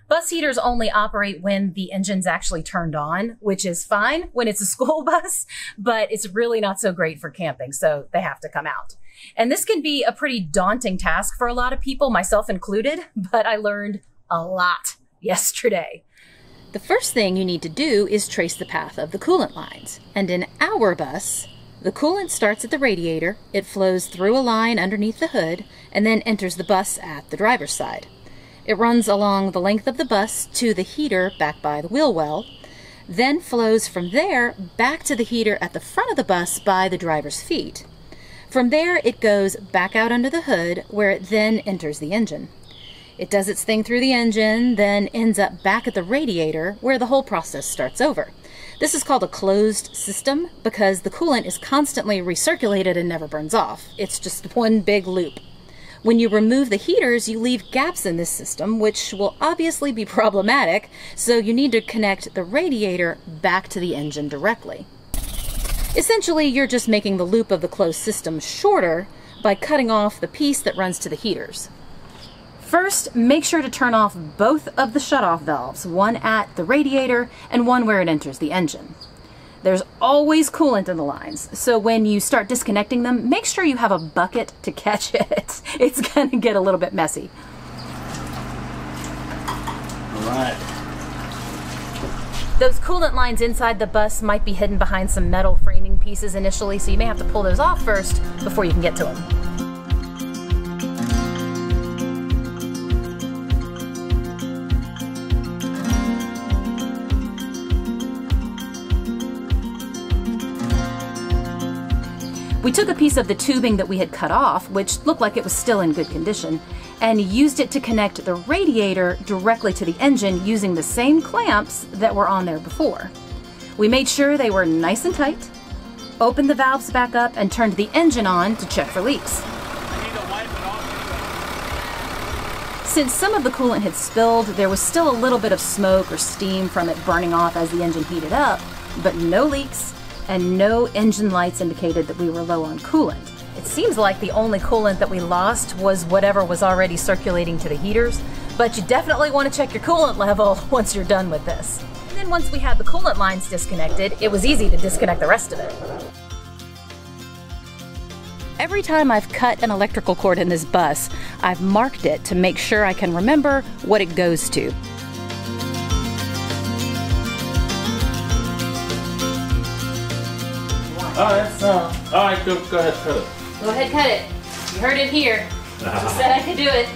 Bus heaters only operate when the engine's actually turned on, which is fine when it's a school bus, but it's really not so great for camping, so they have to come out. And this can be a pretty daunting task for a lot of people, myself included, but I learned a lot yesterday. The first thing you need to do is trace the path of the coolant lines. And in our bus, the coolant starts at the radiator, it flows through a line underneath the hood, and then enters the bus at the driver's side. It runs along the length of the bus to the heater back by the wheel well, then flows from there back to the heater at the front of the bus by the driver's feet. From there, it goes back out under the hood, where it then enters the engine. It does its thing through the engine, then ends up back at the radiator, where the whole process starts over. This is called a closed system because the coolant is constantly recirculated and never burns off. It's just one big loop. When you remove the heaters, you leave gaps in this system, which will obviously be problematic, so you need to connect the radiator back to the engine directly. Essentially, you're just making the loop of the closed system shorter by cutting off the piece that runs to the heaters. First, make sure to turn off both of the shutoff valves, one at the radiator and one where it enters the engine. There's always coolant in the lines, so when you start disconnecting them, make sure you have a bucket to catch it. It's gonna get a little bit messy. All right. Those coolant lines inside the bus might be hidden behind some metal framing pieces initially, so you may have to pull those off first before you can get to them. We took a piece of the tubing that we had cut off, which looked like it was still in good condition, and used it to connect the radiator directly to the engine using the same clamps that were on there before. We made sure they were nice and tight, opened the valves back up, and turned the engine on to check for leaks. Since some of the coolant had spilled, there was still a little bit of smoke or steam from it burning off as the engine heated up, but no leaks, and no engine lights indicated that we were low on coolant. It seems like the only coolant that we lost was whatever was already circulating to the heaters, but you definitely want to check your coolant level once you're done with this. And then once we had the coolant lines disconnected, it was easy to disconnect the rest of it. Every time I've cut an electrical cord in this bus, I've marked it to make sure I can remember what it goes to. Oh, that's all right, go ahead, cut it. Go ahead, cut it. You heard it here. She said I could do it.